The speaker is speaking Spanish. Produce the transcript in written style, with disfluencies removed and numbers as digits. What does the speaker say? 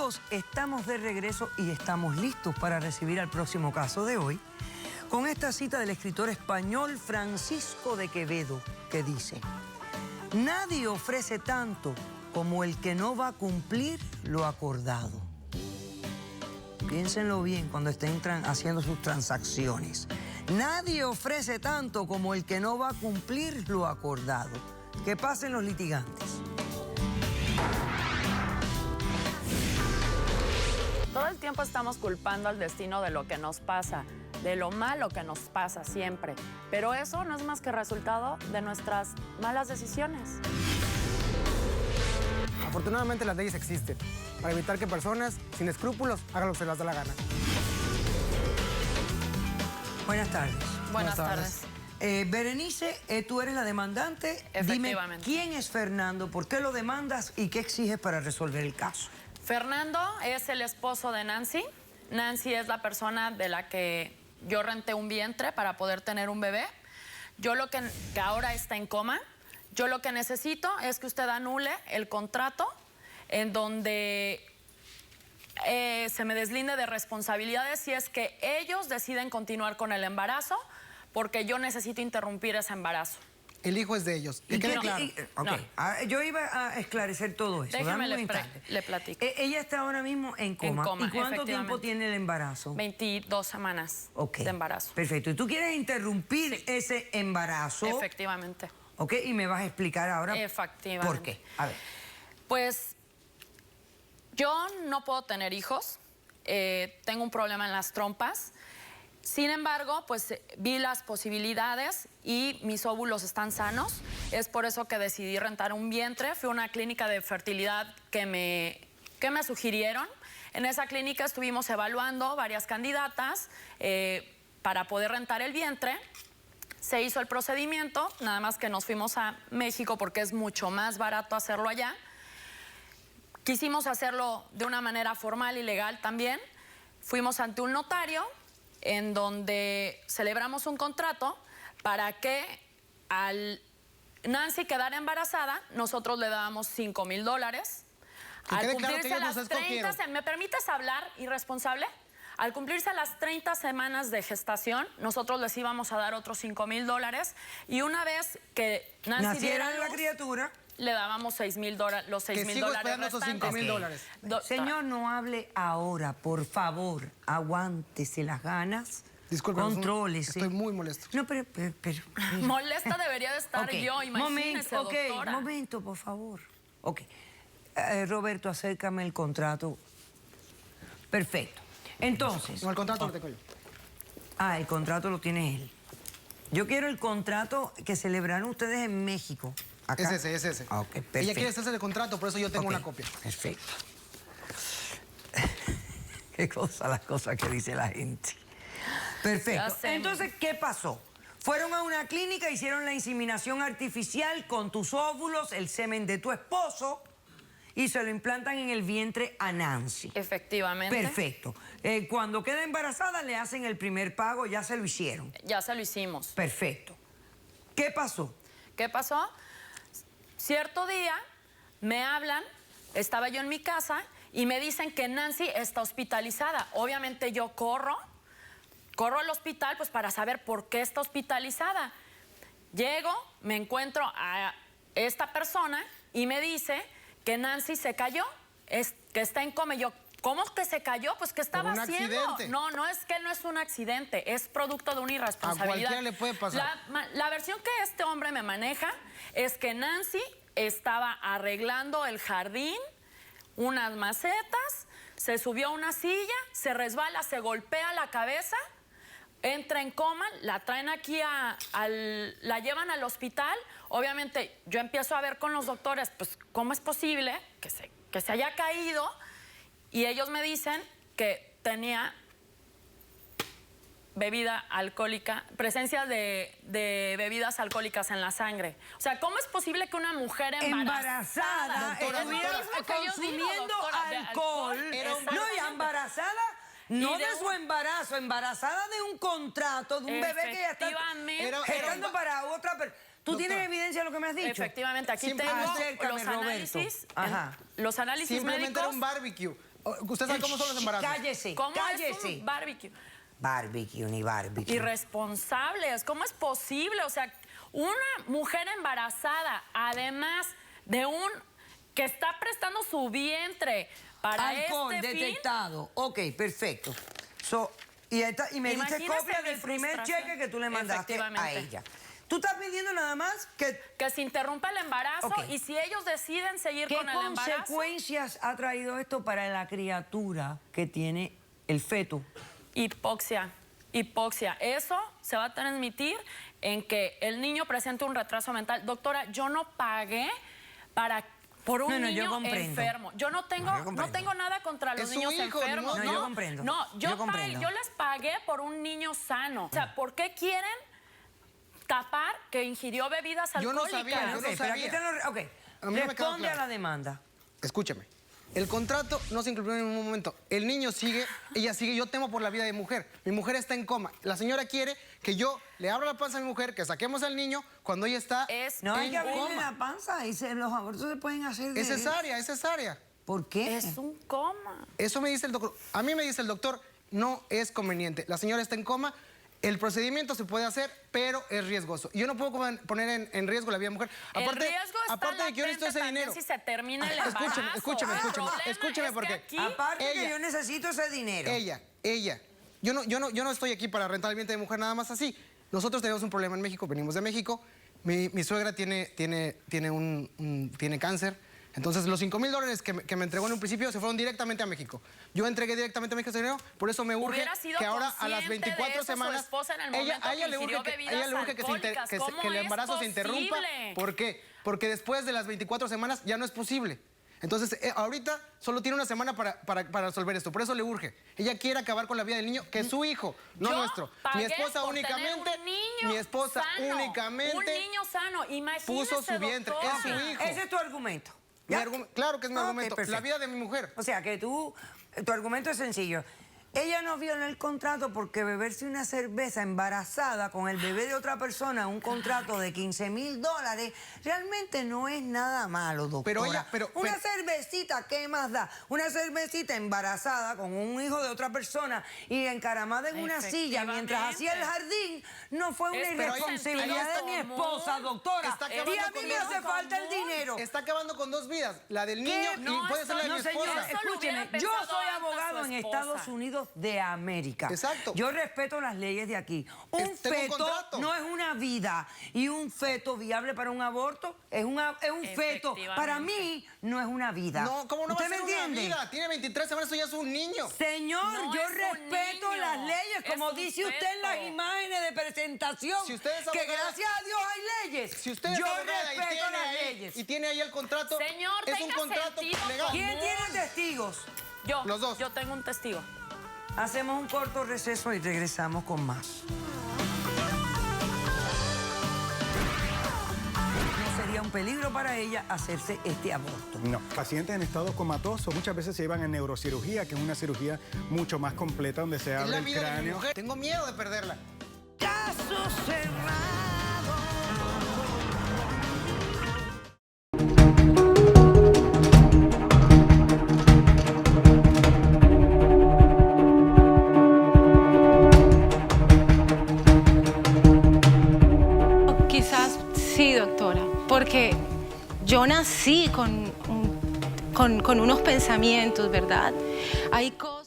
Amigos, estamos de regreso y estamos listos para recibir al próximo caso de hoy con esta cita del escritor español Francisco de Quevedo, que dice: nadie ofrece tanto como el que no va a cumplir lo acordado. Piénsenlo bien cuando estén haciendo sus transacciones. Nadie ofrece tanto como el que no va a cumplir lo acordado. Que pasen los litigantes. Todo el tiempo estamos culpando al destino de lo que nos pasa, de lo malo que nos pasa siempre. Pero eso no es más que resultado de nuestras malas decisiones. Afortunadamente las leyes existen para evitar que personas sin escrúpulos hagan lo que se les da la gana. Buenas tardes. Buenas tardes. Berenice, tú eres la demandante. Efectivamente. Dime, ¿quién es Fernando? ¿Por qué lo demandas y qué exiges para resolver el caso? Fernando es el esposo de Nancy. Nancy es la persona de la que yo renté un vientre para poder tener un bebé. Yo que ahora está en coma. Yo lo que necesito es que usted anule el contrato en donde se me deslinde de responsabilidades si es que ellos deciden continuar con el embarazo, porque yo necesito interrumpir ese embarazo. El hijo es de ellos. Que quede claro. Okay. Yo iba a esclarecer todo eso. Déjeme le platico. Ella está ahora mismo en coma. En coma, ¿Y cuánto tiempo tiene el embarazo? 22 semanas de embarazo. Perfecto. ¿Y tú quieres interrumpir ese embarazo? Efectivamente. Ok, y me vas a explicar ahora Efectivamente. por qué. A ver. Pues yo no puedo tener hijos. Tengo un problema en las trompas. Sin embargo, pues vi las posibilidades y mis óvulos están sanos. Es por eso que decidí rentar un vientre. Fui a una clínica de fertilidad que me sugirieron. En esa clínica estuvimos evaluando varias candidatas para poder rentar el vientre. Se hizo el procedimiento, nada más que nos fuimos a México porque es mucho más barato hacerlo allá. Quisimos hacerlo de una manera formal y legal también. Fuimos ante un notario en donde celebramos un contrato para que al Nancy quedara embarazada, nosotros le dábamos $5,000. Al cumplirse las 30, ¿me permites hablar, irresponsable? Al cumplirse las 30 semanas de gestación, nosotros les íbamos a dar otros $5,000 y una vez que Nancy diera la criatura, le dábamos $6,000, los $6,000 sigo esperando esos $5,000. Señor, no hable ahora, por favor. Aguántese las ganas. Disculpe, contrólese. Estoy muy molesto. No, pero molesta debería de estar yo, imagínese, doctora. Momento, por favor. Ok. Roberto, acércame el contrato. Perfecto. Entonces... No, el contrato lo tengo yo. Ah, el contrato lo tiene él. Yo quiero el contrato que celebraron ustedes en México. ¿Acá? Es ese. Ah, ok, perfecto. Ella quiere hacerse el contrato, por eso yo tengo una copia. Perfecto. Qué cosa, las cosas que dice la gente. Perfecto. Entonces, ¿qué pasó? Fueron a una clínica, hicieron la inseminación artificial con tus óvulos, el semen de tu esposo, y se lo implantan en el vientre a Nancy. Efectivamente. Perfecto. Cuando queda embarazada, le hacen el primer pago, ya se lo hicieron. Ya se lo hicimos. Perfecto. ¿Qué pasó? ¿Qué pasó? Cierto día me hablan, estaba yo en mi casa y me dicen que Nancy está hospitalizada. Obviamente yo corro al hospital pues para saber por qué está hospitalizada. Llego, me encuentro a esta persona y me dice que Nancy se cayó, que está en coma. Y yo, ¿cómo que se cayó? Pues, ¿qué estaba haciendo? Accidente. No, es que no es un accidente, es producto de una irresponsabilidad. A cualquiera le puede pasar. La versión que este hombre me maneja es que Nancy estaba arreglando el jardín, unas macetas, se subió a una silla, se resbala, se golpea la cabeza, entra en coma, la traen aquí, la llevan al hospital. Obviamente, yo empiezo a ver con los doctores, pues, ¿cómo es posible que se haya caído? Y ellos me dicen que tenía bebida alcohólica, presencia de bebidas alcohólicas en la sangre. O sea, ¿cómo es posible que una mujer embarazada estuviera consumiendo alcohol? No, y embarazada, no de su embarazo, embarazada de un contrato, de un bebé que ya está gestando para otra persona. ¿Tú tienes evidencia de lo que me has dicho? Efectivamente, aquí tengo los análisis. Ajá. Los análisis Simplemente médicos. era un barbecue. ¿Usted sabe cómo son los embarazos? Cállese, ¿Cómo cállese. es un barbecue? Barbecue ni barbecue. Irresponsables, ¿cómo es posible? O sea, una mujer embarazada, además de un que está prestando su vientre para Alcohol este fin. detectado. Ok, perfecto. Y me diste Imagínese copia mi del primer frustración. cheque que tú le mandaste a Efectivamente. ella. Tú estás pidiendo nada más que... Que se interrumpa el embarazo Ok. y si ellos deciden seguir ¿Qué con el embarazo... consecuencias ha traído esto para la criatura que tiene el feto? Hipoxia. Eso se va a transmitir en que el niño presente un retraso mental. Doctora, yo no pagué por un No, yo niño comprendo. enfermo. Yo no tengo nada contra los Es su niños hijo, enfermos. no, yo comprendo. No, Yo comprendo. yo les pagué por un niño sano. O sea, ¿por qué quieren tapar que ingirió bebidas Yo no alcohólicas? sabía, yo no Ok, pero aquí sabía. están los... Ok, A mí no me quedó responde a claro. la demanda. Escúcheme. El contrato no se incluyó en ningún momento. El niño sigue, ella sigue. Yo temo por la vida de mi mujer. Mi mujer está en coma. La señora quiere que yo le abra la panza a mi mujer, que saquemos al niño cuando ella está No hay en que abrirle coma. la panza y los abortos se pueden hacer de... Es cesárea, es cesárea. ¿Por qué? Es un coma. Eso me dice el doctor. A mí me dice el doctor, no es conveniente. La señora está en coma. El procedimiento se puede hacer, pero es riesgoso. Yo no puedo poner en riesgo la vida de la mujer. El riesgo está aparte de que yo necesito ese latente dinero. también si se termina el embarazo. Escúcheme, El problema escúcheme, es que porque aquí- Aparte que ella- yo necesito ese dinero. Ella. Yo no estoy aquí para rentar el vientre de mujer nada más así. Nosotros tenemos un problema en México, venimos de México. Mi suegra tiene cáncer. Entonces, los $5,000 que me entregó en un principio se fueron directamente a México. Yo entregué directamente a México ese dinero, por eso me urge Hubiera sido que ahora a las consciente de 24 eso su semanas... esposa en el momento a ella que le ingirió urge bebidas ella le urge alcohólicas. ¿Cómo que el es embarazo se interrumpa. posible? ¿Por qué? Porque después de las 24 semanas ya no es posible. Entonces, ahorita solo tiene una semana para resolver esto. Por eso le urge. Ella quiere acabar con la vida del niño, que es su hijo, no Yo nuestro. pagué Mi esposa por únicamente... tener un niño Mi esposa sano, únicamente... un niño sano, imagínese, puso su vientre, doctora. es su hijo. Ese es tu argumento. Mi ¿Ya? claro que es mi Ok, argumento. perfecto. La vida de mi mujer. O sea, que tu argumento es sencillo. Ella no violó el contrato porque beberse una cerveza embarazada con el bebé de otra persona, un contrato de $15,000, realmente no es nada malo, doctora. Una cervecita, ¿qué más da? Una cervecita embarazada con un hijo de otra persona y encaramada en una silla mientras hacía el jardín, no fue una Pero irresponsabilidad ahí de mi está esposa, común. doctora. Está Y a acabando mí con me hace sentido falta el común. dinero. Está acabando con dos vidas. La del niño ¿Qué? No, y puede ser la de eso mi no, esposa. señor. Eso lo hubiera Escúcheme, yo pensado soy antes abogado su en esposa. Estados Unidos de América. Exacto. Yo respeto las leyes de aquí. Un Tengo un feto contrato. no es una vida y un feto viable para un aborto es un feto. Para mí no es una vida. No, ¿cómo no va a ¿Usted ser me entiende? una vida? Tiene 23 semanas, eso ya es un niño. Señor, No yo es un respeto niño, las leyes, es como un dice usted en las feto. imágenes de presentación. Si usted es que abogada- gracias a Dios hay leyes. Si usted es yo abogada respeto las leyes. y tiene ahí el contrato, Señor, es un tenga contrato sentido legal. ¿Quién tiene testigos? Yo, Los dos. yo tengo un testigo. Hacemos un corto receso y regresamos con más. No sería un peligro para ella hacerse este aborto. No, pacientes en estado comatoso muchas veces se llevan a neurocirugía, que es una cirugía mucho más completa donde se Es abre la el vida de mi cráneo. mujer. Tengo miedo de perderla. Caso cerrado. Quizás sí, doctora, porque yo nací con unos pensamientos, ¿verdad? Hay cosas...